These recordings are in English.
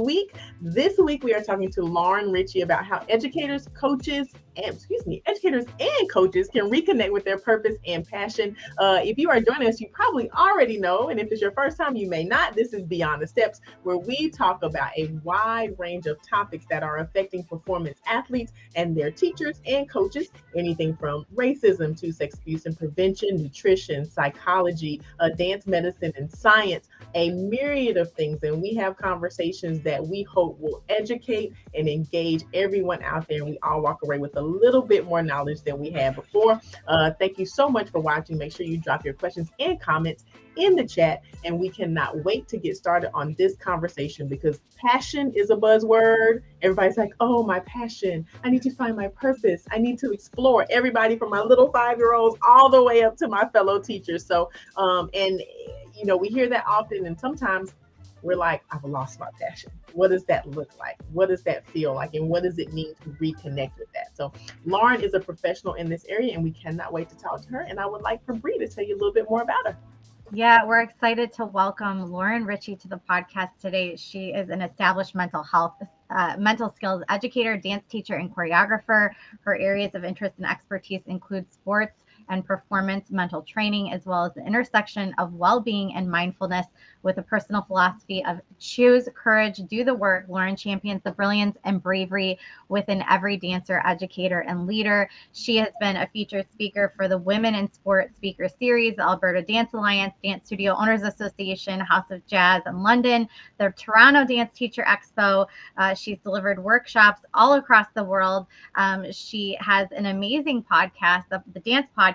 week. This week we are talking to Lauren Ritchie about how educators and coaches can reconnect with their purpose and passion. If you are joining us, you probably already know, and if it's your first time, you may not. This is Beyond the Steps, where we talk about a wide range of topics that are affecting performance athletes and their teachers and coaches. Anything from racism to sex abuse and prevention, nutrition, psychology, dance medicine, and science, a myriad of things. And we have conversations that we hope will educate and engage everyone out there. And we all walk away with a little bit more knowledge than we had before. Thank you so much for watching. Make sure you drop your questions and comments in the chat. And we cannot wait to get started on this conversation because passion is a buzzword. Everybody's like, oh, my passion. I need to find my purpose. I need to explore. Everybody from my little 5-year-olds all the way up to my fellow teachers. So, we hear that often, and sometimes we're like, I've lost my passion. What does that look like? What does that feel like? And what does it mean to reconnect with that? So Lauren is a professional in this area, and we cannot wait to talk to her. And I would like for Bree to tell you a little bit more about her. Yeah, we're excited to welcome Lauren Ritchie to the podcast today. She is an established mental skills educator, dance teacher, and choreographer. Her areas of interest and expertise include sports and performance mental training, as well as the intersection of well-being and mindfulness with a personal philosophy of choose courage, do the work. Lauren champions the brilliance and bravery within every dancer, educator, and leader. She has been a featured speaker for the Women in Sport Speaker Series, the Alberta Dance Alliance, Dance Studio Owners Association, House of Jazz in London, the Toronto Dance Teacher Expo. She's delivered workshops all across the world. She has an amazing podcast, the Dance Podcast,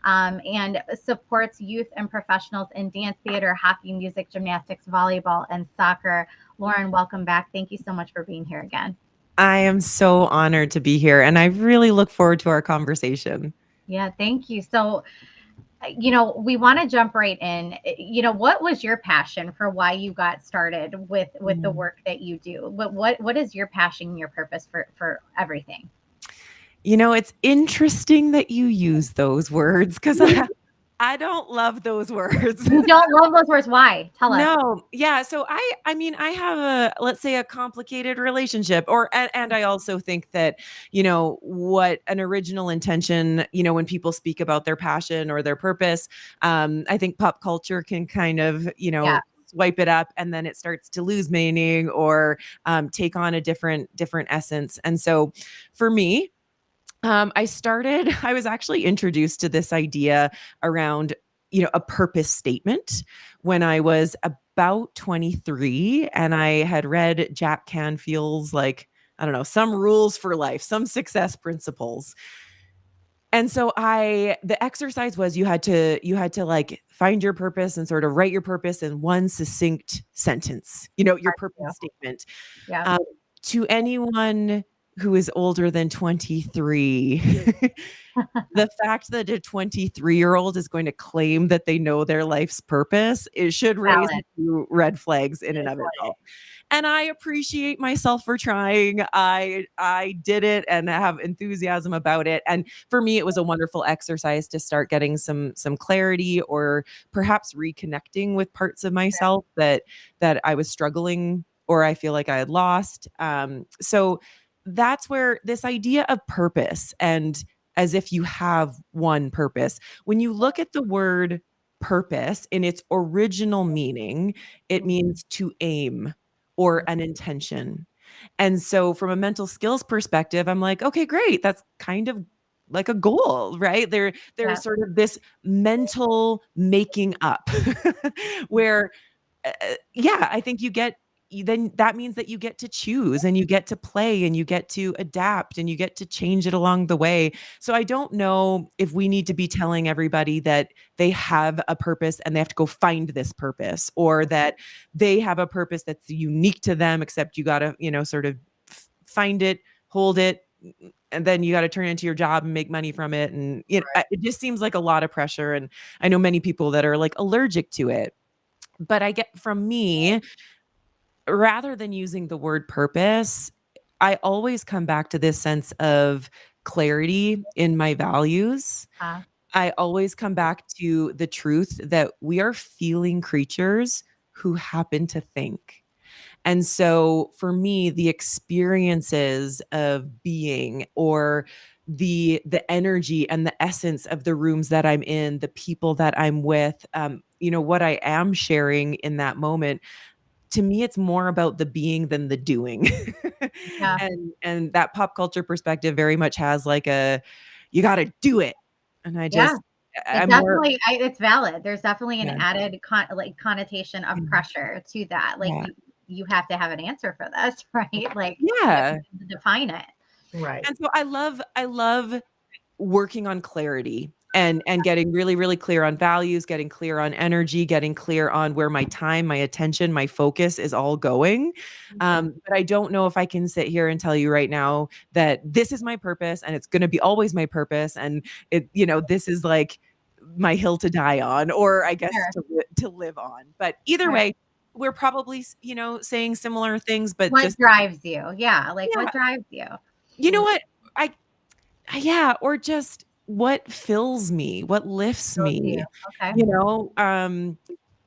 and supports youth and professionals in dance, theater, hockey, music, gymnastics, volleyball, and soccer. Lauren, welcome back. Thank you so much for being here again. I am so honored to be here, and I really look forward to our conversation. Yeah, thank you. So, we want to jump right in. What was your passion for why you got started with the work that you do? What is your passion and your purpose for everything? It's interesting that you use those words because I don't love those words. You don't love those words. Why? Tell us. No. Yeah. So I have let's say a complicated relationship and I also think that, what an original intention, when people speak about their passion or their purpose, I think pop culture can kind of, swipe it up and then it starts to lose meaning or take on a different essence. And so for me, I was actually introduced to this idea around, a purpose statement when I was about 23 and I had read Jack Canfield's, some rules for life, some success principles. And so the exercise was you had to like find your purpose and sort of write your purpose in one succinct sentence, your purpose statement. Yeah. To anyone who is older than 23, the fact that a 23-year-old is going to claim that they know their life's purpose, it should raise a few red flags in and of itself. And I appreciate myself for trying. I did it and have enthusiasm about it. And for me, it was a wonderful exercise to start getting some clarity or perhaps reconnecting with parts of myself that I was struggling or I feel like I had lost. So that's where this idea of purpose and as if you have one purpose, when you look at the word purpose in its original meaning, it means to aim or an intention. And so from a mental skills perspective, I'm like, okay, great. That's kind of like a goal, right? There's sort of this mental making up where, I think then that means that you get to choose and you get to play and you get to adapt and you get to change it along the way. So I don't know if we need to be telling everybody that they have a purpose and they have to go find this purpose or that they have a purpose that's unique to them, except you got to, sort of find it, hold it, and then you got to turn it into your job and make money from it. And it just seems like a lot of pressure. And I know many people that are like allergic to it, but I get from me, rather than using the word purpose, I always come back to this sense of clarity in my values. I always come back to the truth that we are feeling creatures who happen to think. And so for me, the experiences of being, or the energy and the essence of the rooms that I'm in, the people that I'm with, what I am sharing in that moment, to me, it's more about the being than the doing. Yeah. And that pop culture perspective very much has like you got to do it. And Yeah. It I'm more, definitely it's valid. There's definitely an yeah, added connotation of pressure to that. Like yeah, you have to have an answer for this, right? Like you have yeah. to define it. Right. And so I love working on clarity and getting really, really clear on values, getting clear on energy, getting clear on where my time, my attention, my focus is all going. But I don't know if I can sit here and tell you right now that this is my purpose and it's going to be always my purpose. And this is like my hill to die on, or I guess Sure. to live on. But either Right. way, we're probably, saying similar things, but What just, drives you? Yeah. Like yeah, what drives you? you know what? I yeah, or just what fills me, what lifts Those you. me, Okay. you know?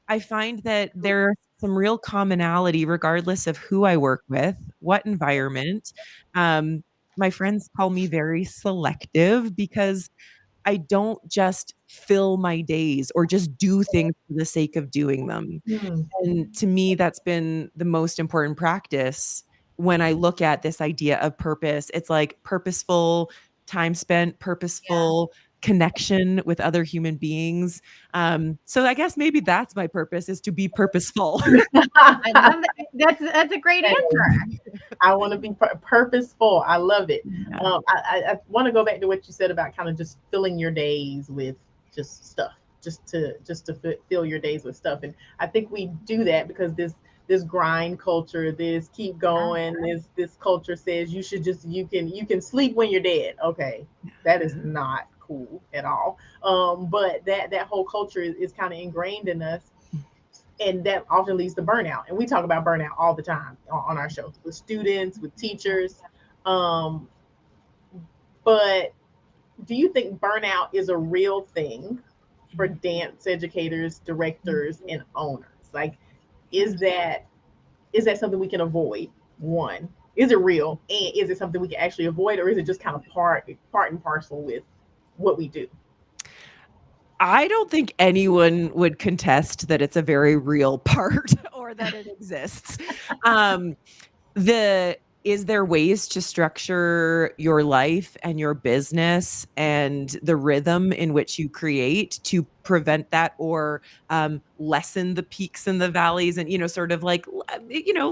I find that there's some real commonality regardless of who I work with, what environment. Um, my friends call me very selective because I don't just fill my days or just do things for the sake of doing them. Mm. And to me, that's been the most important practice when I look at this idea of purpose. It's like purposeful time spent, Yeah. purposeful connection with other human beings. So I guess maybe that's my purpose, is to be purposeful. I love that. That's a great answer. I want to be purposeful. I love it. Yeah. I want to go back to what you said about kind of just filling your days with just stuff, just to fill your days with stuff. And I think we do that because this grind culture, this keep Yeah. going, this culture says you can sleep when you're dead. Okay, that is not cool at all. But that whole culture is kind of ingrained in us, and that often leads to burnout. And we talk about burnout all the time on our shows with students, with teachers. Um, but do you think burnout is a real thing for dance educators, directors, and owners? Like, is that something we can avoid? One, is it real, and is it something we can actually avoid, or is it just kind of part and parcel with what we do? I don't think anyone would contest that it's a very real part or that it exists. Um, the is there ways to structure your life and your business and the rhythm in which you create to prevent that, or lessen the peaks and the valleys, and sort of like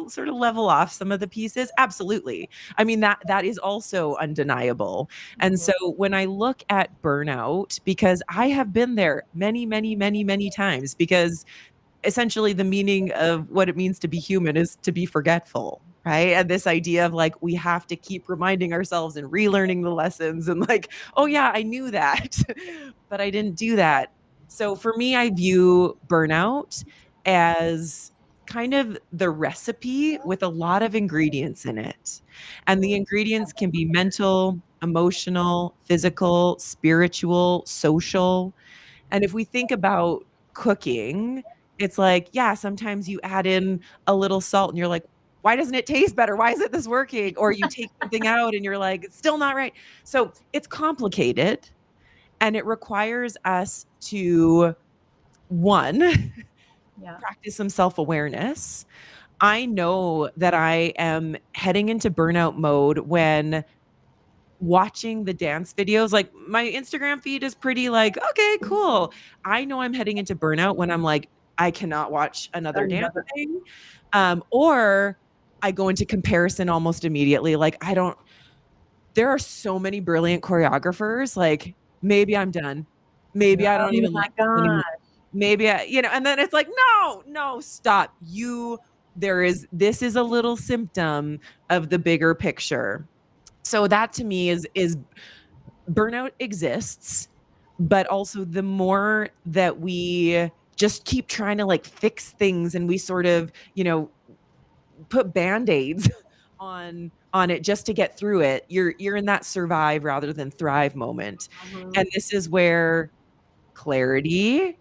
sort of level off some of the pieces? Absolutely. I mean, that is also undeniable. And Mhm. so when I look at burnout, because I have been there many, many, many, many times, because essentially the meaning of what it means to be human is to be forgetful, right? And this idea of like we have to keep reminding ourselves and relearning the lessons, and like, oh yeah, I knew that, but I didn't do that. So for me, I view burnout as kind of the recipe with a lot of ingredients in it. And the ingredients can be mental, emotional, physical, spiritual, social. And if we think about cooking, it's like, yeah, sometimes you add in a little salt and you're like, why doesn't it taste better? Why isn't this working? Or you take something out and you're like, it's still not right. So it's complicated, and it requires us to, one, Yeah. practice some self awareness. I know that I am heading into burnout mode when watching the dance videos. Like, my Instagram feed is pretty like, okay, cool. I know I'm heading into burnout when I'm like, I cannot watch another dance Another. thing. Or I go into comparison almost immediately. Like, there are so many brilliant choreographers. Like, maybe I'm done. Maybe I don't Oh even my like this god. anymore. Maybe and then it's like, no, no, stop. This is a little symptom of the bigger picture. So that to me is burnout exists, but also the more that we just keep trying to like fix things, and we sort of, put band-aids on it just to get through it, you're in that survive rather than thrive moment. Mhm. And this is where clarity,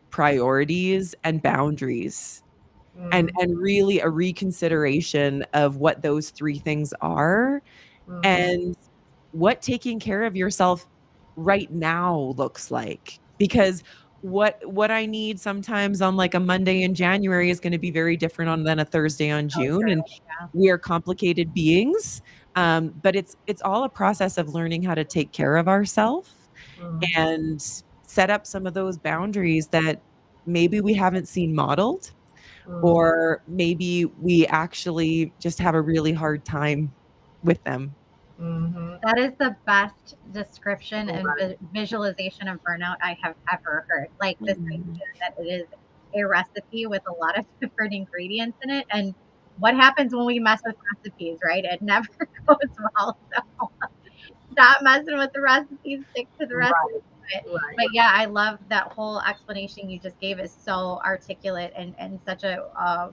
priorities, and boundaries and really a reconsideration of what those three things are and what taking care of yourself right now looks like. Because what I need sometimes on like a Monday in January is going to be very different on than a Thursday on Oh, June. true. And we are complicated beings. But it's all a process of learning how to take care of ourselves and set up some of those boundaries that maybe we haven't seen modeled, or maybe we actually just have a really hard time with them. That is the best description and Right. visualization of burnout I have ever heard. Like this idea that it is a recipe with a lot of different ingredients in it. And what happens when we mess with recipes, right? It never goes well. So stop messing with the recipes, stick to the recipe. Right. Right. But yeah, I love that whole explanation you just gave is so articulate and such a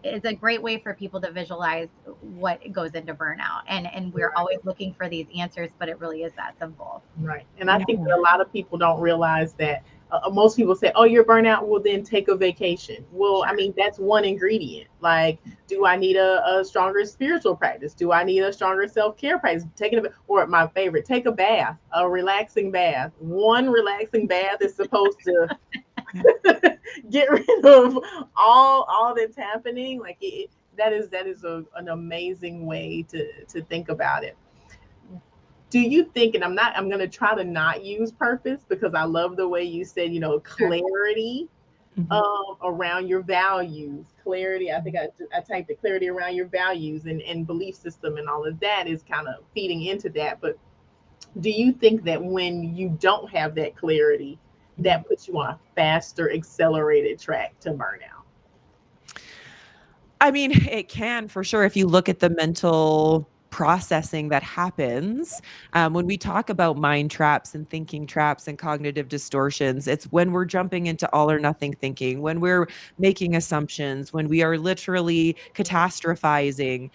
it's a great way for people to visualize what goes into burnout. And we're always looking for these answers, but it really is that simple. Right. And I Yeah. think that a lot of people don't realize that most people say, oh, you're burnout. Well, then take a vacation. Well, I mean, that's one ingredient. Like, do I need a stronger spiritual practice? Do I need a stronger self care practice? Taking a, or my favorite, take a bath, a relaxing bath. One relaxing bath is supposed to get rid of all that's happening. Like, that is an amazing way to think about it. Do you think, and I'm going to try to not use purpose because I love the way you said, Sure. clarity Mhm. around your values. Clarity, I think I typed it, clarity around your values and belief system and all of that is kind of feeding into that. But do you think that when you don't have that clarity, Mhm. that puts you on a faster, accelerated track to burnout? I mean, it can for sure if you look at the mental processing that happens when we talk about mind traps and thinking traps and cognitive distortions. It's when we're jumping into all or nothing thinking, when we're making assumptions, when we are literally catastrophizing.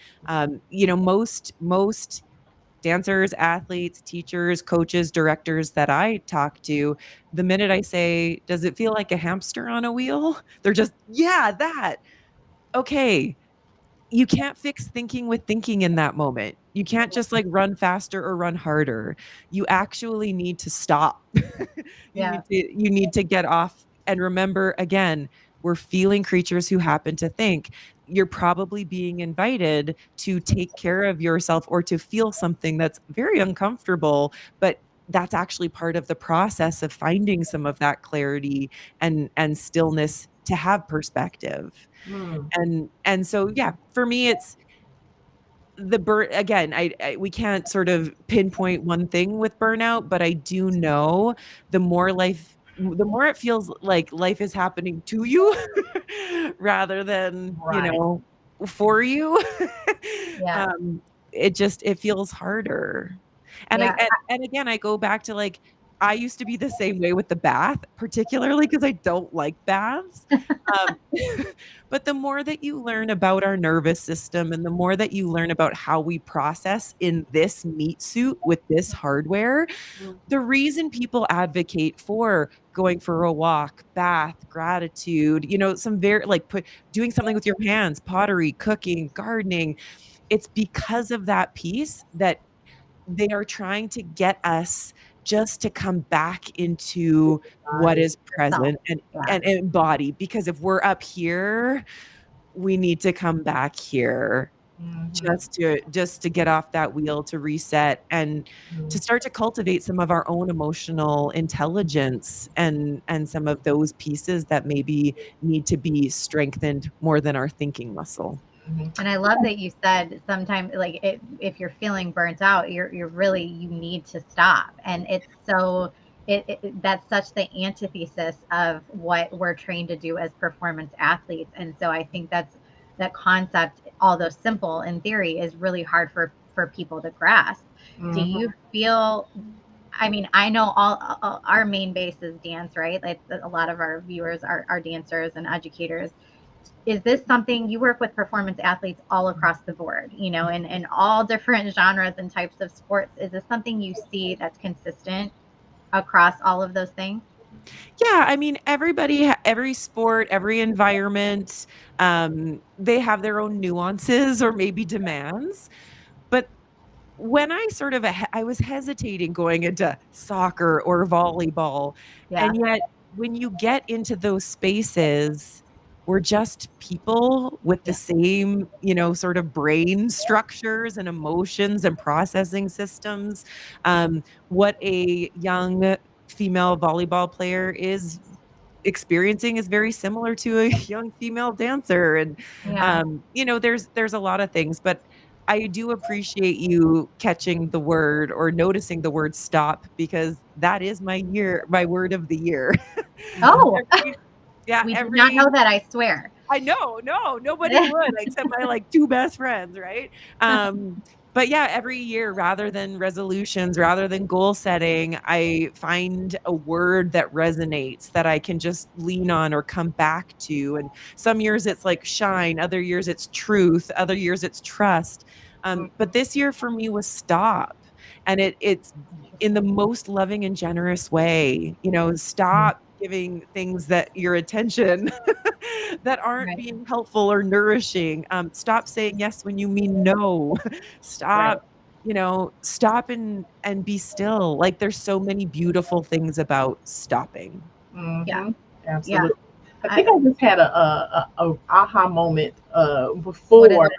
Most dancers, athletes, teachers, coaches, directors that I talk to, the minute I say, "Does it feel like a hamster on a wheel?" They're just, "Yeah, that." Okay, you can't fix thinking with thinking in that moment. You can't just like run faster or run harder. You actually need to stop. Yeah. You need to get off and remember again, we're feeling creatures who happen to think. You're probably being invited to take care of yourself or to feel something that's very uncomfortable, but that's actually part of the process of finding some of that clarity and stillness to have perspective. Mm, And so, yeah, for me, it's again, we can't sort of pinpoint one thing with burnout, but I do know the more it feels like life is happening to you rather than, right. for you, Yeah. um, it feels harder. And Yeah. and again, I go back to like I used to be the same way with the bath, particularly because I don't like baths. Um, but the more that you learn about our nervous system and the more that you learn about how we process in this meat suit with this hardware, Mm, the reason people advocate for going for a walk, bath, gratitude, some very like doing something with your hands, pottery, cooking, gardening, it's because of that piece that they are trying to get us just to come back into what body. is So, present and yeah. embody, because if we're up here, we need to come back here Mhm, just to get off that wheel, to reset, and to mhm, start to cultivate some of our own emotional intelligence and some of those pieces that maybe need to be strengthened more than our thinking muscle. mhm. And I love that you said sometimes like if you're feeling burnt out, you're really you need to stop. And it's so that's such the antithesis of what we're trained to do as performance athletes. And so I think that concept, although simple in theory, is really hard for people to grasp. Do Mhm. you feel I mean, I know all our main base is dance, right? Like a lot of our viewers are dancers and educators. Is this something you work with performance athletes all across the board, in all different genres and types of sports? Is this something you see that's consistent across all of those things? Yeah, I mean, every sport, every environment, they have their own nuances or maybe demands. But when I sort of I was hesitating going into soccer or volleyball, Yeah. and yet when you get into those spaces, we're just people with the Yeah. same, sort of brain structures and emotions and processing systems. What a young female volleyball player is experiencing is very similar to a young female dancer, and Yeah. there's a lot of things, but I do appreciate you catching the word or noticing the word stop, because that is my word of the year. Oh, every yeah we did not every know that, I swear. I know, no, nobody would except my like two best friends, right? But yeah, every year, rather than resolutions, rather than goal setting, I find a word that resonates that I can just lean on or come back to. And some years it's like shine, other years it's truth, other years it's trust. But this year for me was stop. And it's in the most loving and generous way, stop giving things that your attention that aren't Right. being helpful or nourishing. Stop saying yes when you mean no. Right. Stop, stop and be still. Like there's so many beautiful things about stopping. Yeah. Mm-hmm. Yeah. Absolutely. I I, think I just had a aha moment what is before, it?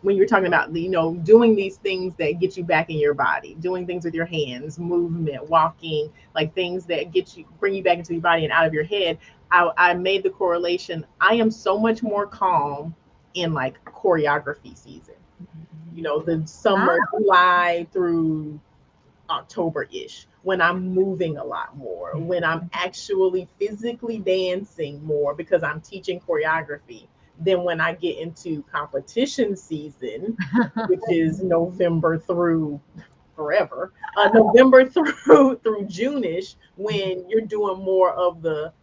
when you're talking about doing these things that get you back in your body, doing things with your hands, movement, walking, like things that bring you back into your body and out of your head. I made the correlation. I am so much more calm in like choreography season, the Ah, summer, July through October-ish, when I'm moving a lot more, when I'm actually physically dancing more because I'm teaching choreography, than when I get into competition season, which is November through forever, November through June-ish, when you're doing more of the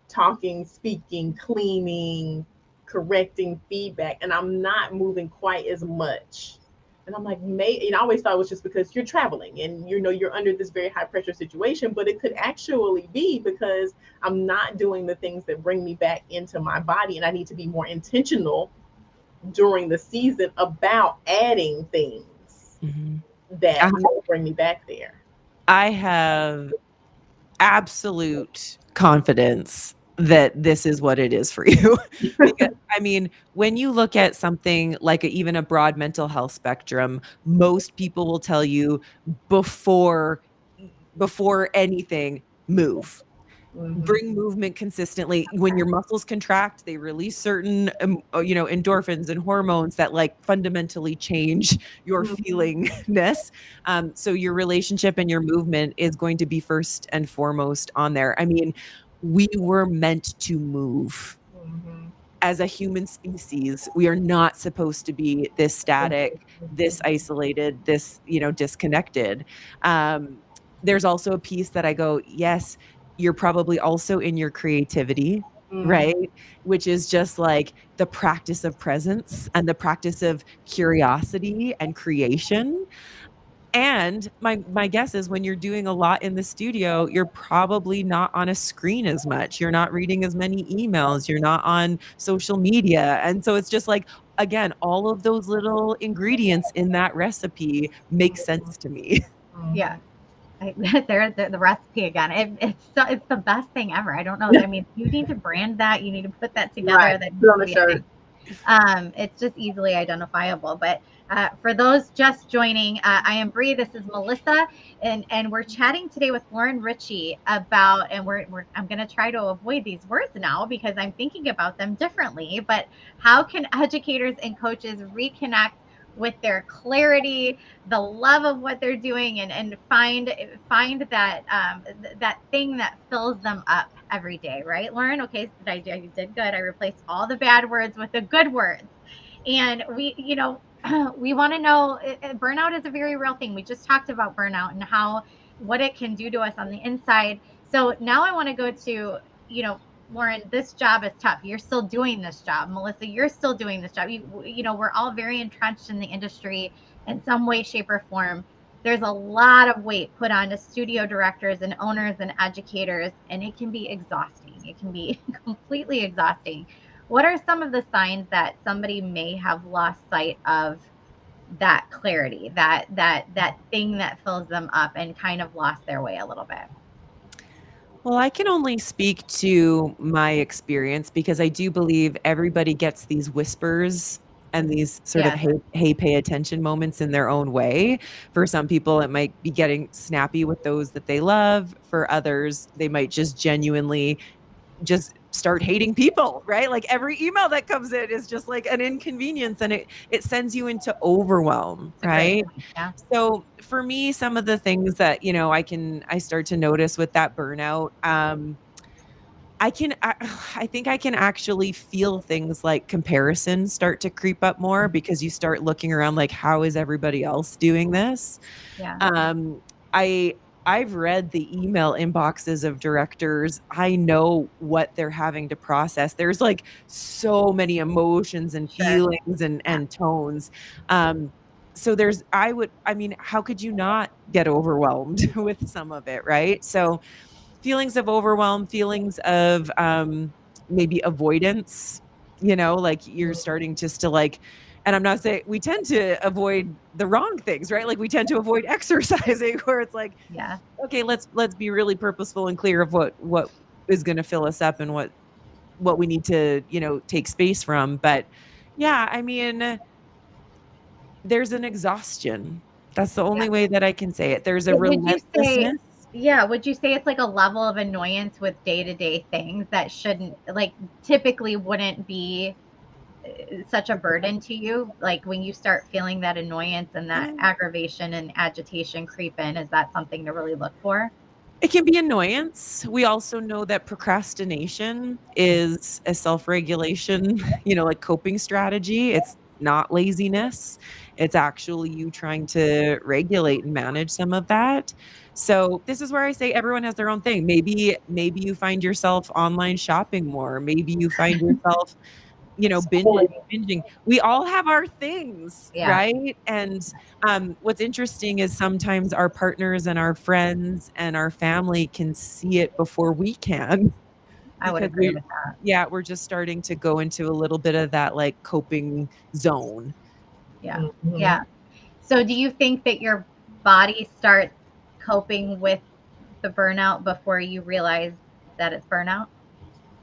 talking, speaking, cleaning, correcting feedback, and I'm not moving quite as much. And I'm like, I always thought it was just because you're traveling and you're under this very high pressure situation, but it could actually be because I'm not doing the things that bring me back into my body, and I need to be more intentional during the season about adding things Mhm. that I will bring me back there. I have absolute confidence that this is what it is for you. Because, I mean, when you look at something like even a broad mental health spectrum, most people will tell you before before anything, move. Hmm. Bring movement consistently. When your muscles contract, they release certain endorphins and hormones that like fundamentally change your Hmm. feelingness. So your relationship and your movement is going to be first and foremost on there. I mean, we were meant to move. Hmm. As a human species, we are not supposed to be this static, this isolated, this, disconnected. Um, there's also a piece that I go, yes, you're probably also in your creativity, Hmm. right? Which is just like the practice of presence and the practice of curiosity and creation. And my guess is when you're doing a lot in the studio, you're probably not on a screen as much. You're not reading as many emails. You're not on social media. And so it's just like, again, all of those little ingredients in that recipe make sense to me. yeah. Hmm. There's the recipe again. It's the best thing ever. I don't know. I mean, you need to brand that. You need to put that Right. together. That Put needs on to a be a shirt. thing. It's just easily identifiable. But for those just joining, I am Bree. This is Melissa, and we're chatting today with Lauren Ritchie about, and I'm going to try to avoid these words now because I'm thinking about them differently. But how can educators and coaches reconnect with their clarity, the love of what they're doing, and find that that thing that fills them up every day, right, Lauren? Okay, so you did good. I replaced all the bad words with the good words. And we want to know, burnout is a very real thing. We just talked about burnout and how what it can do to us on the inside. So now I want to go to, Lauren, this job is tough. You're still doing this job. Melissa, you're still doing this job. We're all very entrenched in the industry in some way, shape, or form. there's a lot of weight put onto studio directors and owners and educators, and it can be exhausting. It can be completely exhausting. What are some of the signs that somebody may have lost sight of that clarity, that thing that fills them up and kind of lost their way a little bit? Well, I can only speak to my experience because I do believe everybody gets these whispers and these sort of Yes, hey, pay attention moments in their own way. For some people, it might be getting snappy with those that they love. For others, they might just genuinely just start hating people, right? Like every email that comes in is just like an inconvenience and it sends you into overwhelm, it's a great right? point. Yeah, So for me, some of the things that, I start to notice with that burnout, I think I can actually feel things like comparison start to creep up more because you start looking around like, how is everybody else doing this? yeah, Um, I I've read the email inboxes of directors. I know what they're having to process. There's like so many emotions and sure. feelings and Yeah, tones. So I mean, how could you not get overwhelmed with some of it, right? So feelings of overwhelm, feelings of maybe avoidance, like you're starting just to like, and I'm not saying we tend to avoid the wrong things, right? Like we tend to avoid exercising where it's like, yeah. okay, let's be really purposeful and clear of what is going to fill us up and what we need to, take space from. But yeah, I mean, there's an exhaustion. That's the only way that I can say it. There's a Would you say, relentlessness. yeah, would you say it's like a level of annoyance with day-to-day things that shouldn't, like, typically wouldn't be such a burden to you? Like when you start feeling that annoyance and that aggravation and agitation creep in, is that something to really look for? It can be annoyance. We also know that procrastination is a self-regulation, like coping strategy. It's not laziness. It's actually you trying to regulate and manage some of that. So this is where I say everyone has their own thing. Maybe you find yourself online shopping more. Maybe you find yourself binging. We all have our things, Yeah, right? And what's interesting is sometimes our partners and our friends and our family can see it before we can I would because agree with that. we're just starting to go into a little bit of that like coping zone. Yeah. Mhm. Yeah. So do you think that your body starts coping with the burnout before you realize that it's burnout?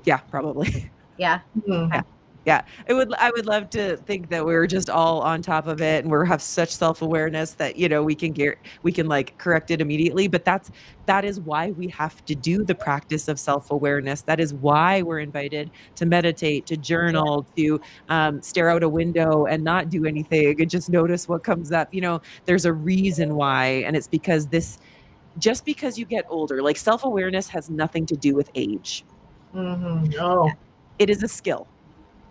Yeah, probably. Yeah. Mhm. Yeah. Okay. Yeah. I would love to think that we're just all on top of it and we have such self-awareness that, we can like correct it immediately. But that is why we have to do the practice of self-awareness. That is why we're invited to meditate, to journal, to stare out a window and not do anything and just notice what comes up. There's a reason why. And it's because just because you get older, like self-awareness has nothing to do with age. Mhm. Oh. It is a skill.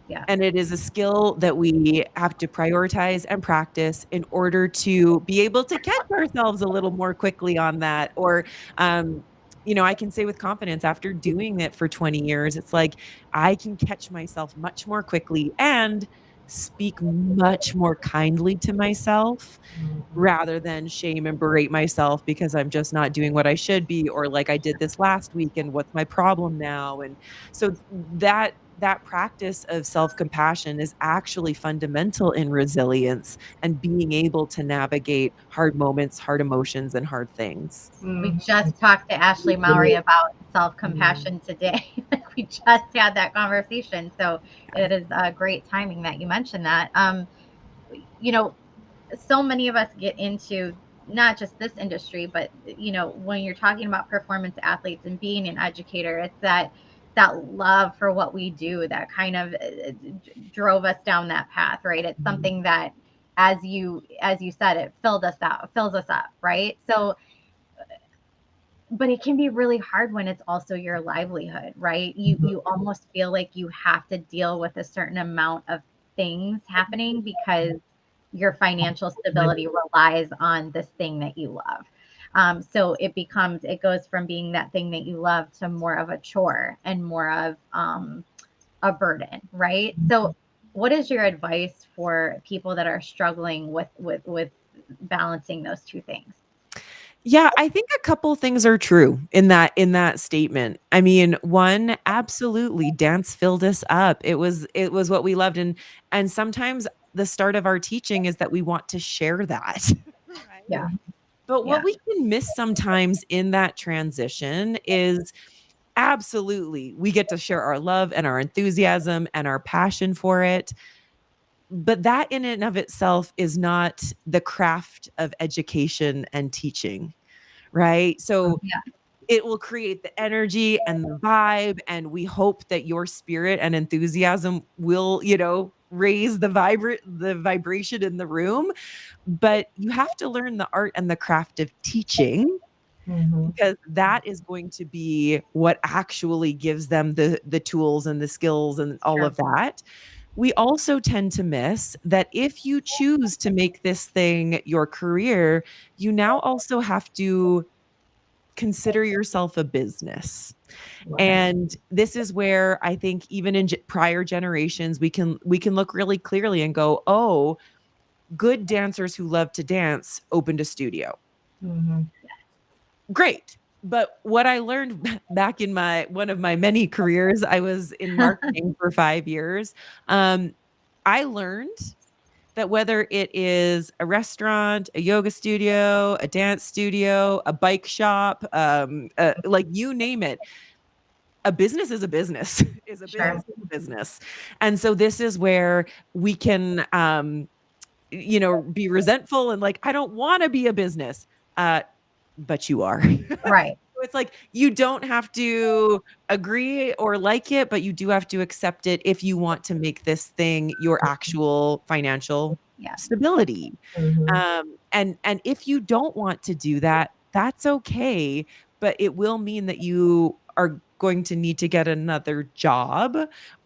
Yeah. And it is a skill that we have to prioritize and practice in order to be able to catch ourselves a little more quickly on that. Or, I can say with confidence after doing it for 20 years, it's like I can catch myself much more quickly and speak much more kindly to myself Mhm. rather than shame and berate myself because I'm just not doing what I should be, or like I did this last week and what's my problem now? And so that practice of self-compassion is actually fundamental in resilience and being able to navigate hard moments, hard emotions, and hard things. We Mhm. just talked to Ashley Mowry about self-compassion today. We just had that conversation. So it is great timing that you mentioned that. You know, so many of us get into not just this industry, but when you're talking about performance athletes and being an educator, it's that love for what we do that kind of drove us down that path, right? It's something that, as you said, it fills us up, right? So, but it can be really hard when it's also your livelihood, right? You almost feel like you have to deal with a certain amount of things happening because your financial stability relies on this thing that you love. So it goes from being that thing that you love to more of a chore and more of a burden, right? So what is your advice for people that are struggling with balancing those two things? Yeah, I think a couple things are true in that statement. I mean, one, absolutely, dance filled us up. It was what we loved, and sometimes the start of our teaching is that we want to share that. Right? Yeah. But Yeah. what we can miss sometimes in that transition is absolutely we get to share our love and our enthusiasm and our passion for it. But that in and of itself is not the craft of education and teaching, right? So Yeah. it will create the energy and the vibe, and we hope that your spirit and enthusiasm will, raise the vibration in the room. But you have to learn the art and the craft of teaching, Mm-hmm. because that is going to be what actually gives them the tools and the skills and all Sure. of that. We also tend to miss that if you choose to make this thing your career, you now also have to consider yourself a business. Right. And this is where I think even in prior generations we can look really clearly and go, "Oh, good dancers who love to dance opened a studio." Mm-hmm. Great. But what I learned back in my one of my many careers, I was in marketing for 5 years. Um, I learned that whether it is a restaurant, a yoga studio, a dance studio, a bike shop, like you name it, a business is a business, is a Sure. business is a business. And so this is where we can, be resentful and like, I don't want to be a business. Uh, but you are. Right. So it's like you don't have to agree or like it, but you do have to accept it if you want to make this thing your actual financial Yeah. stability. Mm-hmm. And if you don't want to do that, that's okay, but it will mean that you are going to need to get another job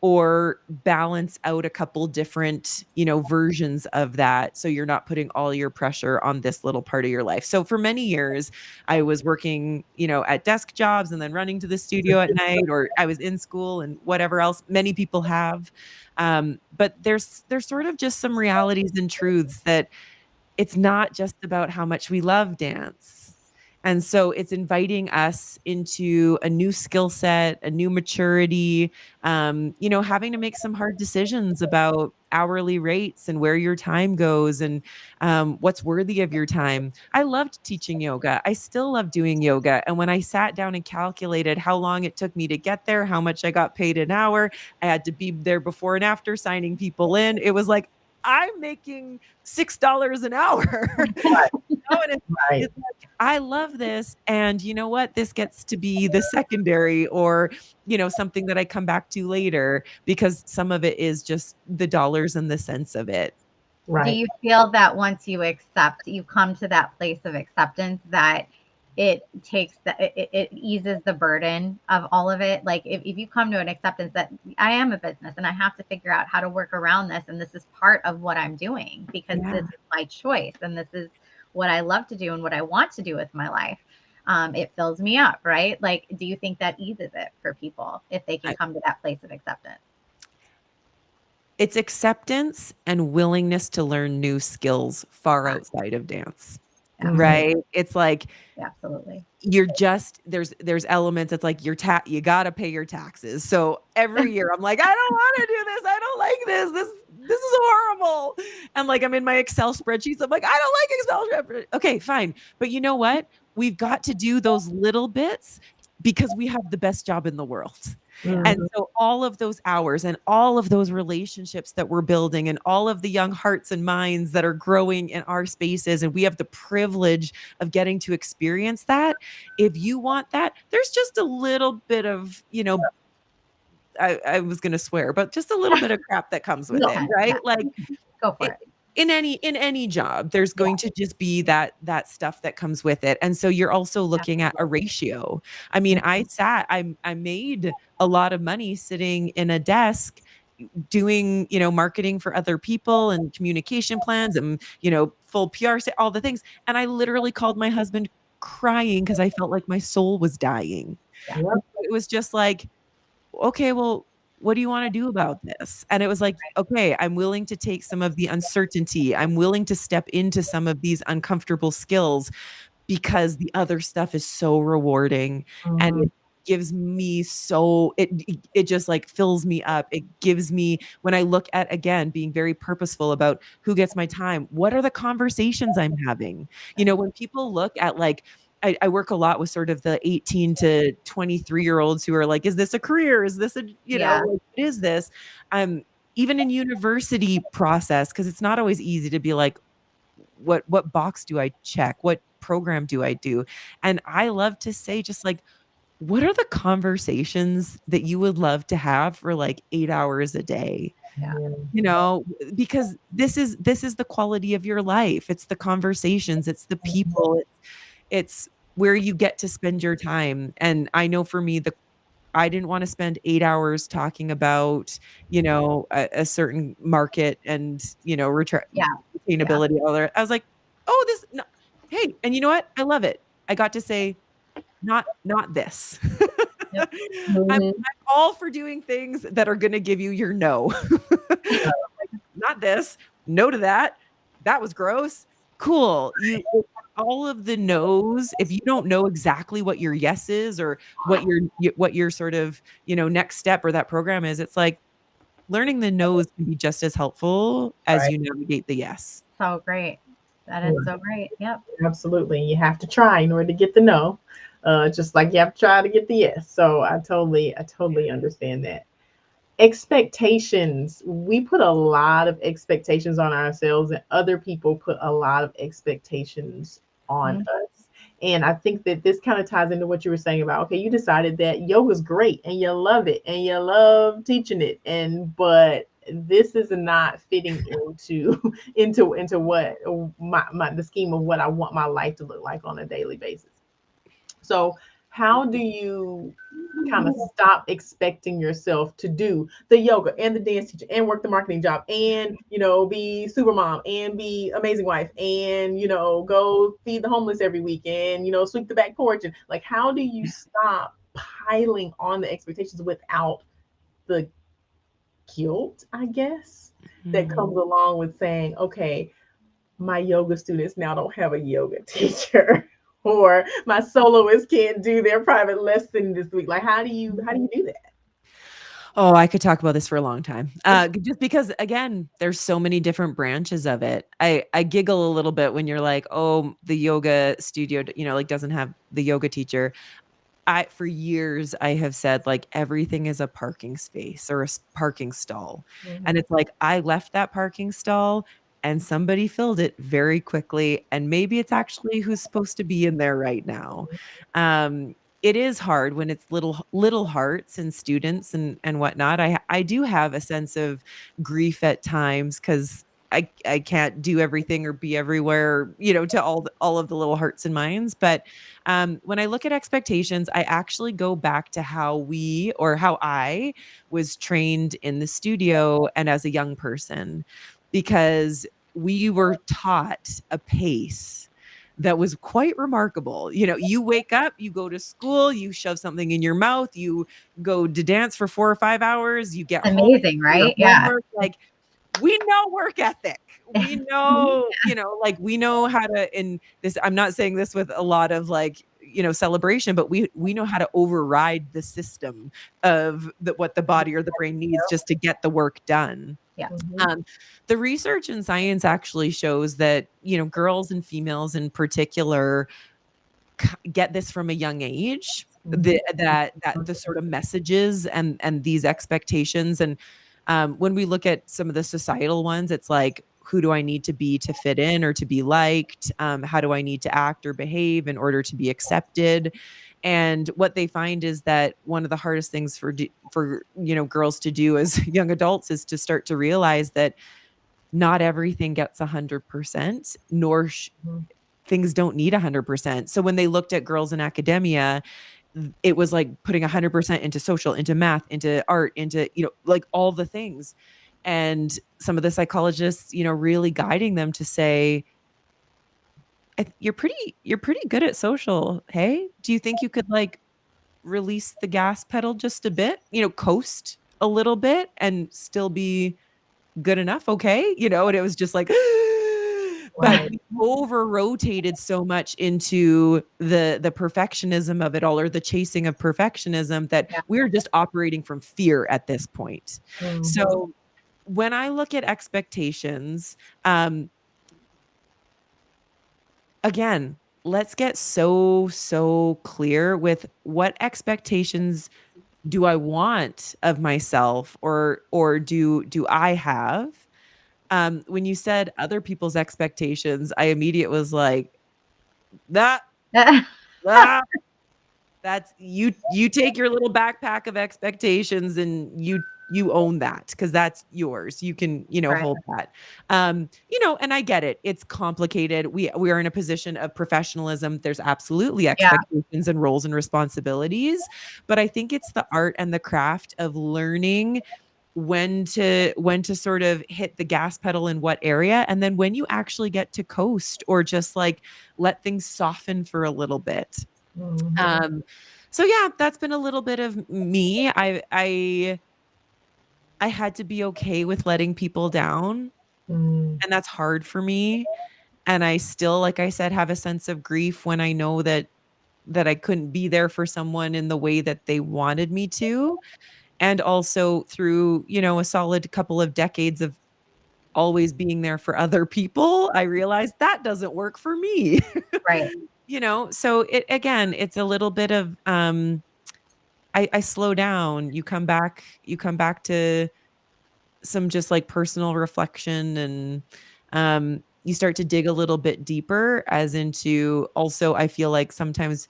or balance out a couple different, versions of that, so you're not putting all your pressure on this little part of your life. So for many years, I was working, at desk jobs and then running to the studio at night, or I was in school and whatever else many people have. But there's sort of just some realities and truths that it's not just about how much we love dance. And so it's inviting us into a new skill set, a new maturity, having to make some hard decisions about hourly rates and where your time goes, and what's worthy of your time. I loved teaching yoga. I still love doing yoga. And when I sat down and calculated how long it took me to get there, how much I got paid an hour, I had to be there before and after signing people in. It was like, I'm making $6 an hour. Right. And Right. it's like, I love this. And you know what? This gets to be the secondary, or, something that I come back to later, because some of it is just the dollars and the cents of it. Do Right. you feel that once you come to that place of acceptance, that it eases the burden of all of it? Like if you come to an acceptance that I am a business and I have to figure out how to work around this, and this is part of what I'm doing because Yeah. this is my choice and this is what I love to do and what I want to do with my life. It fills me up, right? Like, do you think that eases it for people if they can I- come to that place of acceptance? It's acceptance and willingness to learn new skills far outside of dance, Mm-hmm. Absolutely. right? It's like Absolutely. you're just there's elements. It's like you gotta pay your taxes. So every year I'm like, I don't want to do this. I don't like this is horrible. And like I'm in my Excel spreadsheets. I'm like, I don't like Excel spreadsheets. Okay, fine. But you know what? We've got to do those little bits because we have the best job in the world. Yeah. And so all of those hours and all of those relationships that we're building and all of the young hearts and minds that are growing in our spaces, and we have the privilege of getting to experience that. If you want that, there's just a little bit of, I was going to swear, but just a little bit of crap that comes with No. it, Yeah. right? Like Go for it, it. in any job, there's Yeah. going to just be that stuff that comes with it. And so you're also looking at a ratio. I mean, I made a lot of money sitting in a desk doing, marketing for other people and communication plans and, full PR, all the things. And I literally called my husband crying because I felt like my soul was dying. Yeah. Yep. It was just like, okay, well, what do you want to do about this? And it was like, okay, I'm willing to take some of the uncertainty. I'm willing to step into some of these uncomfortable skills because the other stuff is so rewarding and Mhm. it gives me so it just like fills me up. It gives me, when I look at, again, being very purposeful about who gets my time, what are the conversations I'm having? When people look at like I work a lot with sort of the 18 to 23-year-olds who are like, is this a career? Is this Yeah. like, what is this? Um, Even in university process, because it's not always easy to be like, what box do I check? What program do I do? And I love to say, just like, what are the conversations that you would love to have for like 8 hours a day? Yeah. Yeah. Because this is the quality of your life. It's the conversations, it's the people, it's where you get to spend your time. And I know for me, I didn't want to spend 8 hours talking about, a certain market and, Yeah. Yeah. retainability. All that. I was like, "Oh, this no, hey," and you know what? I love it. I got to say, "Not this." Yep. I'm Mhm. all for doing things that are gonna give you your no. Yeah. Like, "Not this. No to that. That was gross." Cool. All of the no's, if you don't know exactly what your yes is or what your sort of, next step or that program is, it's like learning the no's can be just as helpful as Right. you navigate the yes. So great. That is Yeah. so great. Yep. Absolutely. You have to try in order to get the no, just like you have to try to get the yes. So I totally understand that. Expectations. We put a lot of expectations on ourselves, and other people put a lot of expectations on Mhm. us. And I think that this kind of ties into what you were saying about, okay, you decided that yoga's great and you love it and you love teaching it, but this is not fitting into into what my the scheme of what I want my life to look like on a daily basis. So how do you kind of stop expecting yourself to do the yoga and the dance teacher and work the marketing job and be super mom and be amazing wife and go feed the homeless every week and sweep the back porch, and like how do you stop piling on the expectations without the guilt, I guess, that Mhm. comes along with saying, okay, my yoga students now don't have a yoga teacher or my soloists can't do their private lesson this week. Like how do you do that? Oh, I could talk about this for a long time. Just because, again, there's so many different branches of it. I giggle a little bit when you're like, "Oh, the yoga studio, like doesn't have the yoga teacher." For years I have said like everything is a parking space or a parking stall. And Mhm. it's like I left that parking stall and somebody filled it very quickly, and maybe it's actually who's supposed to be in there right now. It is hard when it's little hearts and students and whatnot. I do have a sense of grief at times because I can't do everything or be everywhere, to all of the little hearts and minds. But when I look at expectations, I actually go back to how I was trained in the studio and as a young person, because we were taught a pace that was quite remarkable. You wake up, you go to school, you shove something in your mouth, you go to dance for 4 or 5 hours, you get home, Amazing, do your right? Yeah. homework. Like, we know work ethic. We know, like we know how to, in this, I'm not saying this with a lot of like, celebration, but we know how to override the system of what the body or the brain needs just to get the work done. Yeah. Mhm. Um, the research and science actually shows that, girls and females in particular get this from a young age, Mhm. that the sort of messages and these expectations. And when we look at some of the societal ones, it's like, who do I need to be to fit in or to be liked? How do I need to act or behave in order to be accepted? And what they find is that one of the hardest things for girls to do as young adults is to start to realize that not everything gets 100%, nor Mhm. things don't need 100%. So when they looked at girls in academia, it was like putting 100% into social, into math, into art, into, like all the things. And some of the psychologists, really guiding them to say, you're pretty good at social. Hey, do you think you could like release the gas pedal just a bit, coast a little bit and still be good enough, okay, and it was just like, but Right. we over rotated so much into the perfectionism of it all, or the chasing of perfectionism, that Yeah. we're just operating from fear at this point. Mhm. So when I look at expectations, um, again, let's get so clear with what expectations do I want of myself, or do I have? When you said other people's expectations, I immediate was like, that ah, that's you take your little backpack of expectations and you own that, because that's yours. You can, Right. hold that. And I get it. It's complicated. We are in a position of professionalism. There's absolutely Yeah. expectations and roles and responsibilities, but I think it's the art and the craft of learning when to sort of hit the gas pedal in what area, and then when you actually get to coast, or just like let things soften for a little bit. Mhm. So yeah, that's been a little bit of me. I had to be okay with letting people down, Mm. and that's hard for me. And I still, like I said, have a sense of grief when I know that I couldn't be there for someone in the way that they wanted me to. And also through, a solid couple of decades of always being there for other people, I realized that doesn't work for me. Right. So it's a little bit of I slow down. You come back to some just like personal reflection, and you start to dig a little bit deeper, as into, also I feel like sometimes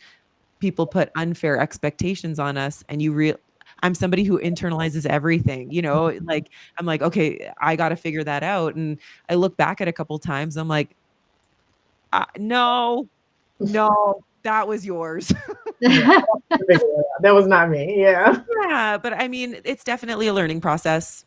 people put unfair expectations on us, and I'm somebody who internalizes everything, like I'm like, okay, I got to figure that out. And I look back at a couple times, I'm like, no, no, that was yours. Yeah. That was not me. Yeah. Yeah, but I mean, it's definitely a learning process.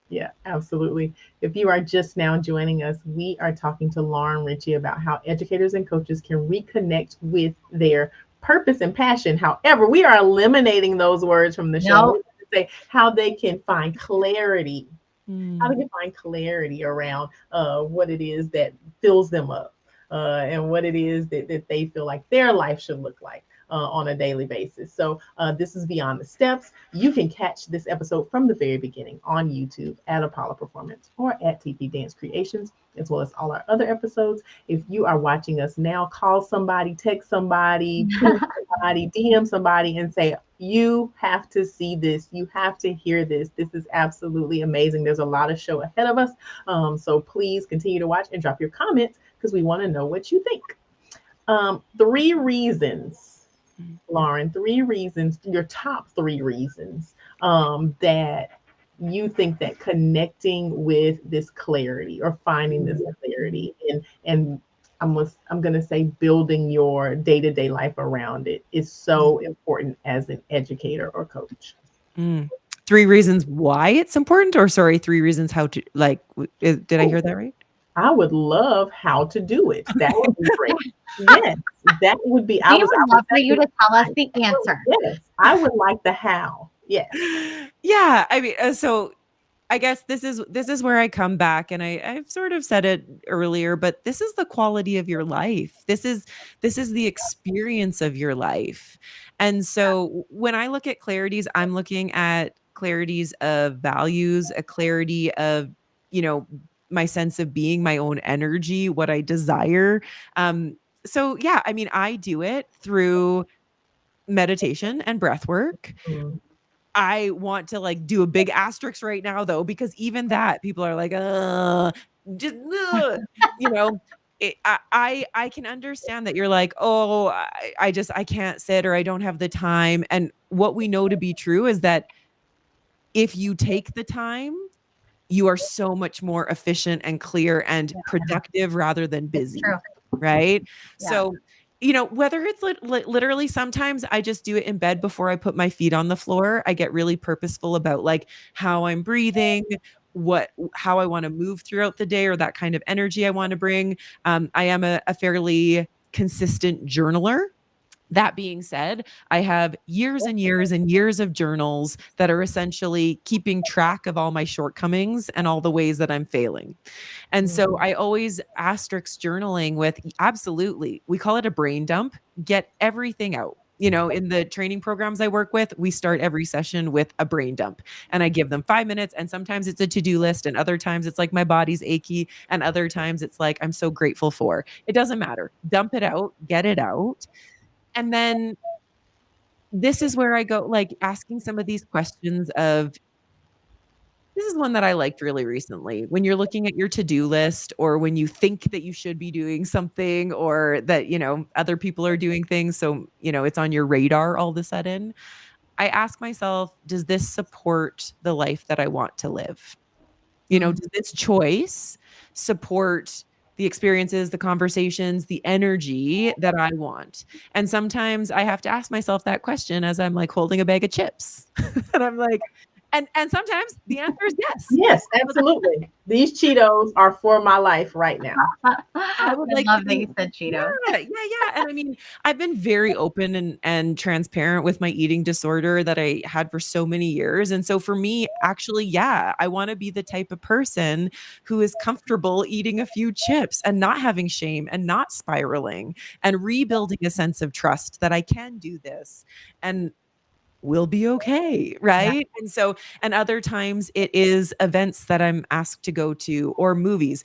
Yeah, absolutely. If you are just now joining us, we are talking to Lauren Ritchie about how educators and coaches can reconnect with their purpose and passion. However, we are eliminating those words from the show. No. We're going to say how they can find clarity, how Mm, they can find clarity around what it is that fills them up, and what it is that they feel like their life should look like on a daily basis. So this is Beyond the Steps. You can catch this episode from the very beginning on YouTube at Apollo Performance or at TP Dance Creations, as well as all our other episodes. If you are watching us now, call somebody, text somebody, ping somebody, DM somebody, and say, you have to see this. You have to hear this. This is absolutely amazing. There's a lot of show ahead of us. So please continue to watch and drop your comments, because we want to know what you think. 3 reasons, mm, Lauren, 3 reasons, your top 3 reasons that you think that connecting with this clarity, or finding this clarity, and I'm gonna say building your day-to-day life around it, is mm, so important as an educator or coach. mm. 3 reasons why it's important, or sorry, 3 reasons how to, like, did I Oh, hear that right? I would love how to do it. That would be great. Yes, that would be. We I would was love for you saying, to tell us the answer. yes, I would like the how. Yes. Yeah, I mean, so I guess this is where I come back, and I've sort of said it earlier, but this is the quality of your life. This is the experience of your life. And so when I look at clarities, I'm looking at clarities of values, a clarity of, you know, my sense of being, my own energy, what I desire. So yeah, I mean, I do it through meditation and breath work. Mm. I want to like do a big asterisk right now though, because even that people are like, just, you know, I can understand that you're like, oh, I can't sit, or I don't have the time. And what we know to be true is that if you take the time, you are so much more efficient and clear and Yeah, productive rather than it's busy, true. right? Yeah. So, whether it's literally, sometimes I just do it in bed before I put my feet on the floor. I get really purposeful about like how I'm breathing, how I want to move throughout the day, or that kind of energy I want to bring. I am a fairly consistent journaler. That being said, I have years and years and years of journals that are essentially keeping track of all my shortcomings and all the ways that I'm failing. And so I always asterisk journaling with absolutely, we call it a brain dump, get everything out. In the training programs I work with, we start every session with a brain dump and I give them 5 minutes. And sometimes it's a to do list, and other times it's like my body's achy, and other times it's like I'm so grateful for. It doesn't matter. Dump it out, get it out. And then this is where I go, like, asking some of these questions of this is one that I liked really recently. When you're looking at your to-do list, or when you think that you should be doing something, or that, other people are doing things, so, it's on your radar all of a sudden, I ask myself, does this support the life that I want to live? Does this choice support the experiences, the conversations, the energy that I want? And sometimes I have to ask myself that question as I'm like holding a bag of chips. And I'm like, and sometimes the answer is yes. Yes, absolutely. These Cheetos are for my life right now. I would love that you said Cheetos. Yeah. And I mean, I've been very open and transparent with my eating disorder that I had for so many years. And so for me, actually, yeah, I want to be the type of person who is comfortable eating a few chips and not having shame and not spiraling and rebuilding a sense of trust that I can do this. And will be okay, right? And other times it is events that I'm asked to go to, or movies.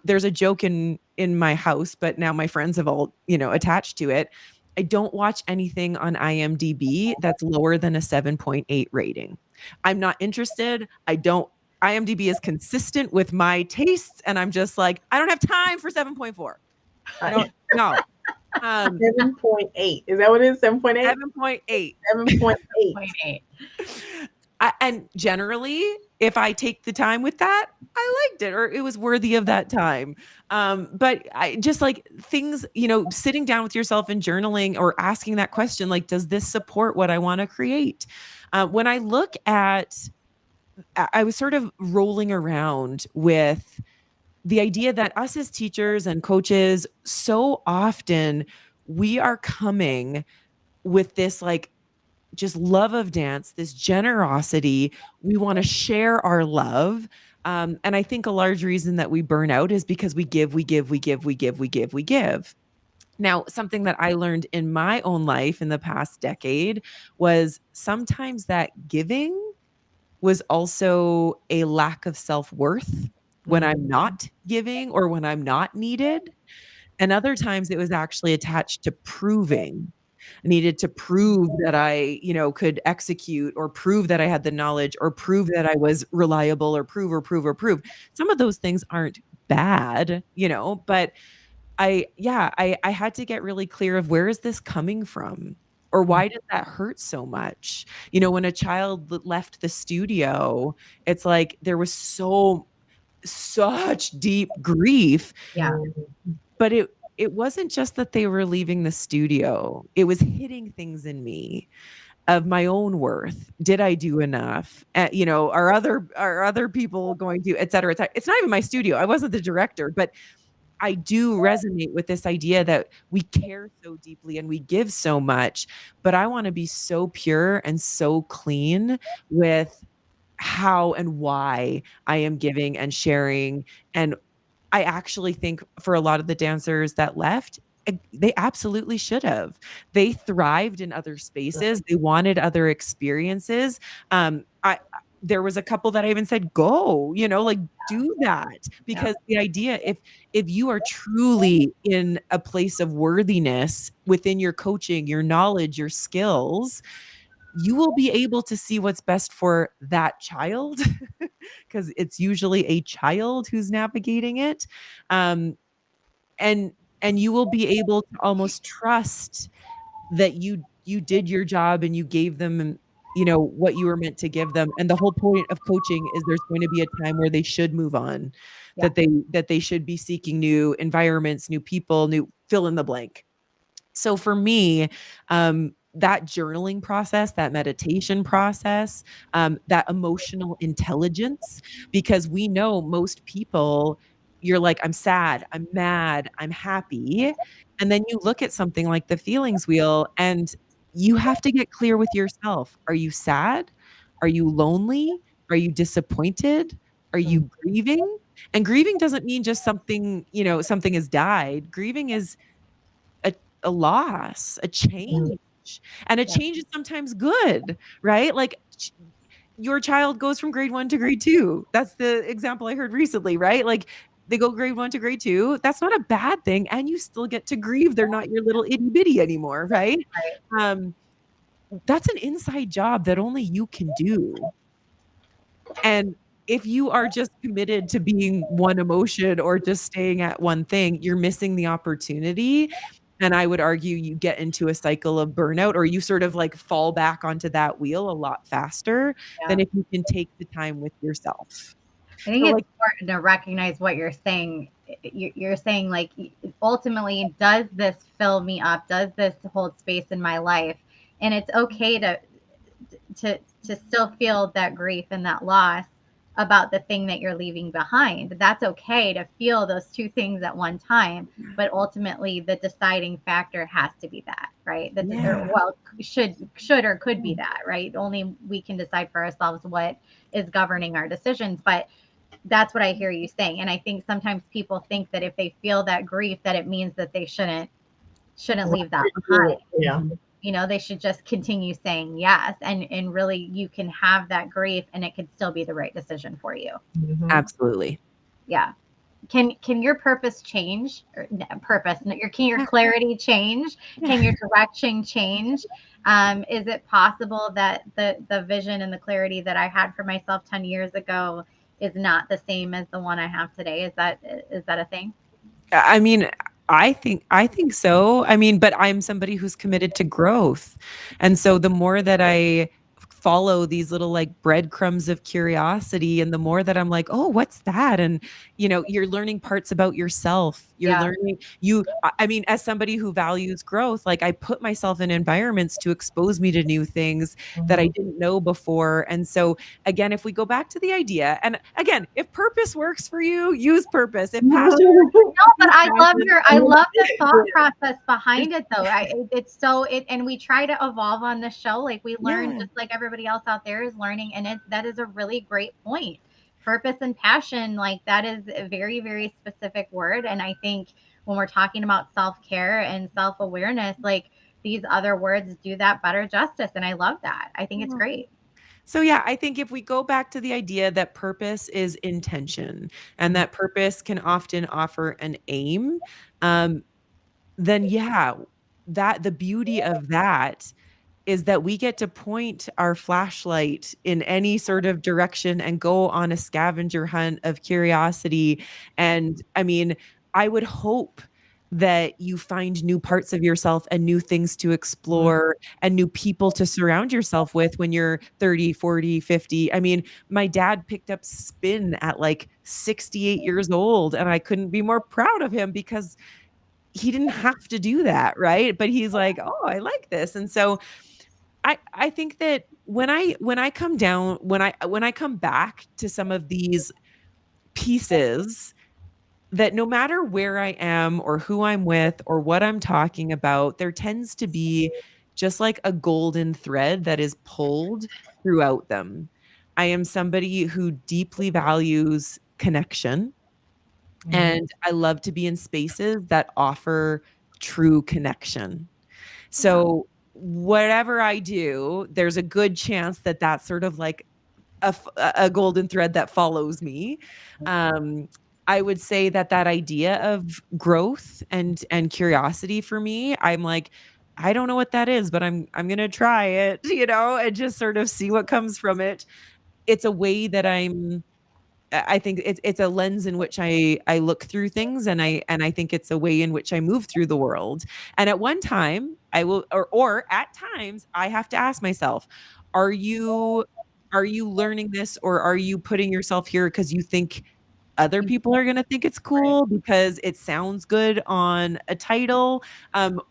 There's a joke in my house, but now my friends have all, attached to it. I don't watch anything on IMDb that's lower than a 7.8 rating. I'm not interested. IMDb is consistent with my tastes, and I'm just like, I don't have time for 7.4. I don't know. 7.8. Is that what it is? 7.8? 7.8. 7.8. And generally, if I take the time with that, I liked it, or it was worthy of that time. But I just like things, sitting down with yourself and journaling, or asking that question, like, does this support what I want to create? When I look at, I was sort of rolling around with the idea that us as teachers and coaches, so often we are coming with this like just love of dance, this generosity. We want to share our love. And I think a large reason that we burn out is because we give. Now, something that I learned in my own life in the past decade was sometimes that giving was also a lack of self-worth when I'm not giving or when I'm not needed. And other times it was actually attached to proving. I needed to prove that I, could execute, or prove that I had the knowledge, or prove that I was reliable, or prove. Some of those things aren't bad, but I had to get really clear of, where is this coming from? Or why does that hurt so much? When a child left the studio, it's like there was such deep grief. Yeah. But it wasn't just that they were leaving the studio. It was hitting things in me of my own worth. Did I do enough? Are other people going to, et cetera, et cetera. It's not even my studio. I wasn't the director, but I do resonate with this idea that we care so deeply and we give so much, but I want to be so pure and so clean with how and why I am giving and sharing. And I actually think for a lot of the dancers that left, they absolutely should have. They thrived in other spaces. They wanted other experiences. There was a couple that I even said, go, like do that, because the idea, if you are truly in a place of worthiness within your coaching, your knowledge, your skills, you will be able to see what's best for that child, because it's usually a child who's navigating it. And you will be able to almost trust that you did your job and you gave them, what you were meant to give them. And the whole point of coaching is there's going to be a time where they should move on, that they should be seeking new environments, new people, new fill in the blank. So for me, that journaling process, that meditation process, that emotional intelligence, because we know most people, you're like, I'm sad, I'm mad, I'm happy. And then you look at something like the feelings wheel and you have to get clear with yourself. Are you sad? Are you lonely? Are you disappointed? Are you grieving? And grieving doesn't mean just something, something has died. Grieving is a, a loss, a change. And a Yeah. change is sometimes good, right? Like your child goes from grade 1 to grade 2. That's the example I heard recently, right? Like they go grade 1 to grade 2. That's not a bad thing. And you still get to grieve. They're not your little itty bitty anymore, right? Right. Um, that's an inside job that only you can do. And if you are just committed to being one emotion or just staying at one thing, you're missing the opportunity. And I would argue you get into a cycle of burnout or you sort of like fall back onto that wheel a lot faster than Yeah. if you can take the time with yourself. I think So it's like, important to recognize what you're saying. You're saying, like, ultimately, does this fill me up? Does this hold space in my life? And it's okay to still feel that grief and that loss about the thing that you're leaving behind. That's okay to feel those two things at one time, but ultimately the deciding factor has to be that, right? yeah, Well, should or could be that, right? Only we can decide for ourselves what is governing our decisions, but that's what I hear you saying. And I think sometimes people think that if they feel that grief, that it means that they shouldn't leave that behind. Yeah. They should just continue saying yes, and really you can have that grief and it could still be the right decision for you. absolutely. Yeah. Can your purpose change? Or, purpose, can your clarity change? Can your direction change? Is it possible that the vision and the clarity that I had for myself 10 years ago is not the same as the one I have today? Is that a thing? I mean, I think so. I mean, but I'm somebody who's committed to growth. And so the more that I follow these little like breadcrumbs of curiosity and the more that I'm like, "Oh, what's that?" And you're learning parts about yourself. You're Yeah. learning I mean, as somebody who values growth, like I put myself in environments to expose me to new things that I didn't know before. And so again, if we go back to the idea, and again, if purpose works for you, use purpose. If passion No, but I love the thought Yeah. process behind it though. And we try to evolve on the show. Like we learn Yeah. just like everybody else out there is learning. And that is a really great point. Purpose and passion, like that is a very, very specific word. And I think when we're talking about self-care and self-awareness, like these other words do that better justice. And I love that. I think it's great. So yeah, I think if we go back to the idea that purpose is intention and that purpose can often offer an aim, um, then yeah, that the beauty of that is that we get to point our flashlight in any sort of direction and go on a scavenger hunt of curiosity. And I mean, I would hope that you find new parts of yourself and new things to explore and new people to surround yourself with when you're 30, 40, 50. I mean, my dad picked up spin at like 68 years old, and I couldn't be more proud of him because he didn't have to do that, right? But he's like, "Oh, I like this." And so I think that when I come down when I come back to some of these pieces, that no matter where I am or who I'm with or what I'm talking about, there tends to be just like a golden thread that is pulled throughout them. I am somebody who deeply values connection, and I love to be in spaces that offer true connection. Yeah. So whatever I do, there's a good chance that that's sort of like a golden thread that follows me. Um, I would say that that idea of growth and curiosity for me, I'm like, I don't know what that is, but I'm gonna try it, and just sort of see what comes from it. It's a way that I think it's a lens in which I look through things, and I think it's a way in which I move through the world. And at one time, I will or at times I have to ask myself, are you are you learning this, or are you putting yourself here because you think other people are going to think it's Right. cool because it sounds good on a title,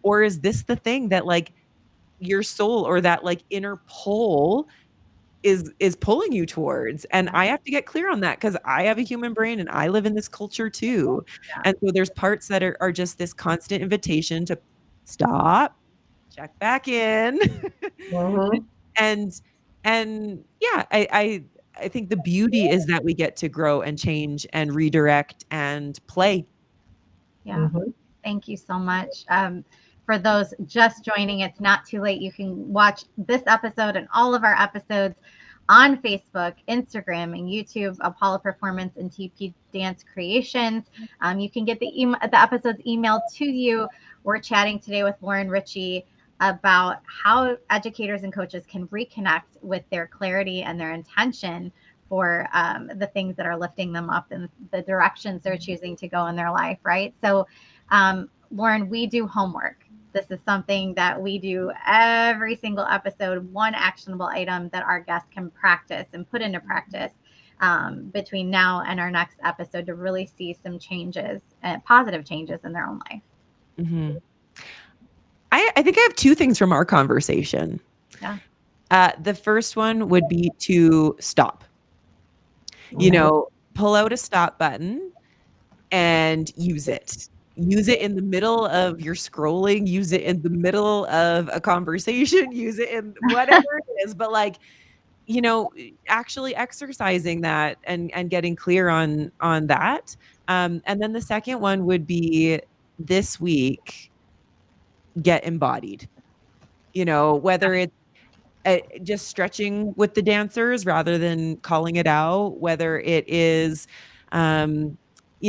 or is this the thing that like your soul or that like inner pull is pulling you towards. And I have to get clear on that because I have a human brain and I live in this culture too. Yeah. And so there's parts that are just this constant invitation to stop, check back in. Mm-hmm. and yeah, I think the beauty is that we get to grow and change and redirect and play. Yeah. Mm-hmm. Thank you so much. For those just joining, it's not too late. You can watch this episode and all of our episodes on Facebook, Instagram, and YouTube, Apollo Performance and TP Dance Creations. You can get the episodes emailed to you. We're chatting today with Lauren Ritchie about how educators and coaches can reconnect with their clarity and their intention for the things that are lifting them up and the directions they're choosing to go in their life, right? So, Lauren, we do homework. This is something that we do every single episode, one actionable item that our guests can practice and put into practice between now and our next episode to really see some changes, positive changes in their own life. Mm-hmm. I think I have two things from our conversation. Yeah. The first one would be to stop. You know, pull out a stop button and use it. Use it in the middle of your scrolling, use it in the middle of a conversation, use it in whatever it is. But like, you know, actually exercising that and getting clear on that. And then the second one would be this week, get embodied. You know, whether it's just stretching with the dancers rather than calling it out, whether it is, you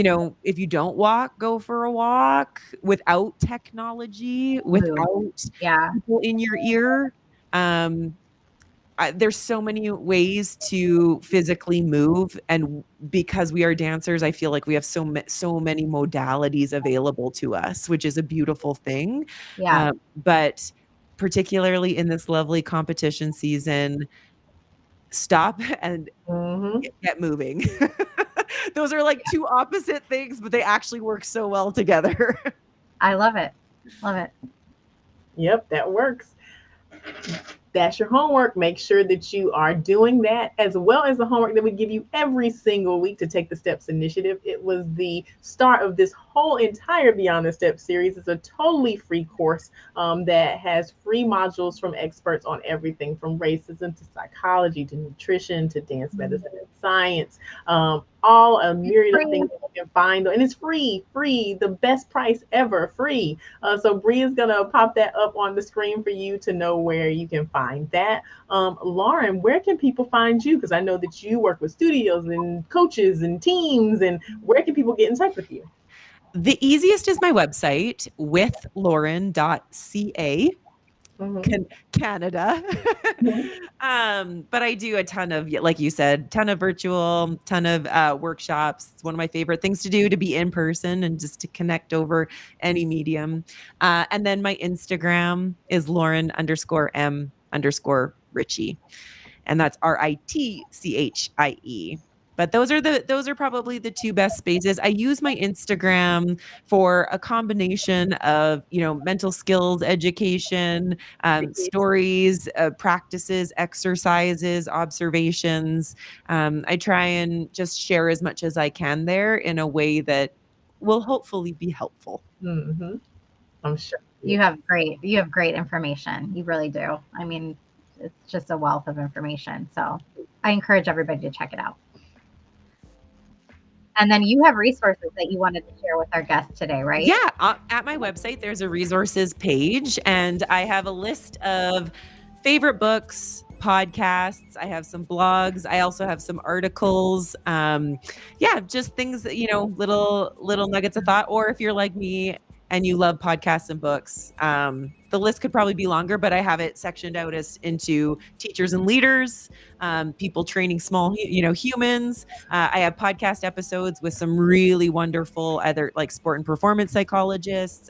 know, if you don't walk, go for a walk without technology, without Yeah. people in your ear. There's so many ways to physically move, and because we are dancers, I feel like we have so many modalities available to us, which is a beautiful thing. Yeah. But particularly in this lovely competition season, stop and Mm-hmm. get moving. Those are like two opposite things, but they actually work so well together. I love it. Love it. Yep, that works. That's your homework. Make sure that you are doing that, as well as the homework that we give you every single week to take the Steps initiative. It was the start of this whole entire Beyond the Steps series. It's a totally free course that has free modules from experts on everything from racism to psychology to nutrition to dance medicine and science. All a myriad of things that you can find, and it's free, the best price ever, free. So Bree is gonna pop that up on the screen for you to know where you can find that. Lauren, where can people find you? Because I know that you work with studios and coaches and teams, and where can people get in touch with you? The easiest is my website, withlauren.ca. Canada. But I do a ton of, like you said, ton of virtual, ton of workshops. It's one of my favorite things to do, to be in person and just to connect over any medium. And then my Instagram is Lauren_M_Ritchie. And that's RITCHIE. But those are probably the two best spaces. I use my Instagram for a combination of, you know, mental skills education, stories, practices, exercises, observations. I try and just share as much as I can there in a way that will hopefully be helpful. Mm-hmm. I'm sure you have great information. You really do. I mean, it's just a wealth of information. So I encourage everybody to check it out. And then you have resources that you wanted to share with our guests today, right? Yeah. At my website, there's a resources page, and I have a list of favorite books, podcasts. I have some blogs. I also have some articles. Yeah, just things that, you know, little nuggets of thought. Or if you're like me and you love podcasts and books, the list could probably be longer, but I have it sectioned out as into teachers and leaders, people training small, you know, humans. I have podcast episodes with some really wonderful, either like sport and performance psychologists,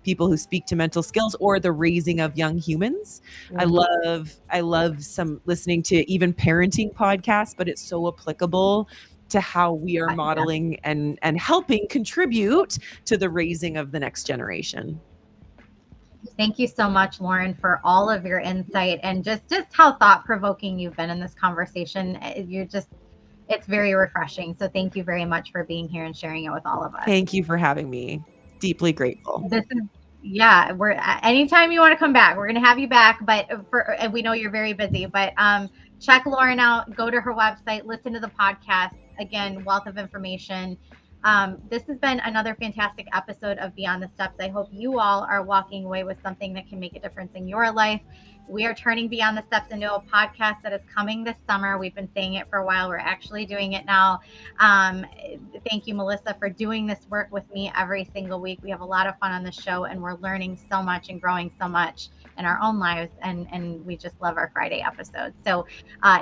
people who speak to mental skills or the raising of young humans. I love some listening to even parenting podcasts, but it's so applicable to how we are modeling and helping contribute to the raising of the next generation. Thank you so much, Lauren, for all of your insight and just how thought-provoking you've been in this conversation. It's very refreshing. So thank you very much for being here and sharing it with all of us. Thank you for having me. Deeply grateful. Yeah, we're anytime you want to come back, we're going to have you back. But and we know you're very busy, but check Lauren out, go to her website, listen to the podcast. Again, wealth of information. This has been another fantastic episode of Beyond the Steps. I hope you all are walking away with something that can make a difference in your life. We are turning Beyond the Steps into a podcast that is coming this summer. We've been saying it for a while. We're actually doing it now. Thank you, Melissa, for doing this work with me every single week. We have a lot of fun on the show, and we're learning so much and growing so much in our own lives. And we just love our Friday episodes. So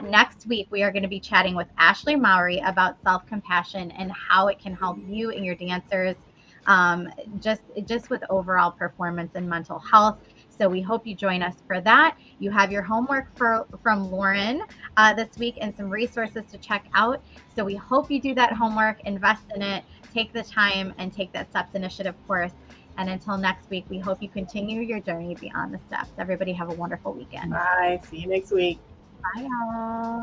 next week, we are going to be chatting with Ashley Mowry about self-compassion and how it can help you and your dancers just with overall performance and mental health. So we hope you join us for that. You have your homework from Lauren this week and some resources to check out. So we hope you do that homework, invest in it, take the time, and take that STEPS initiative course. And until next week, we hope you continue your journey beyond the steps. Everybody have a wonderful weekend. Bye. See you next week. Bye, y'all.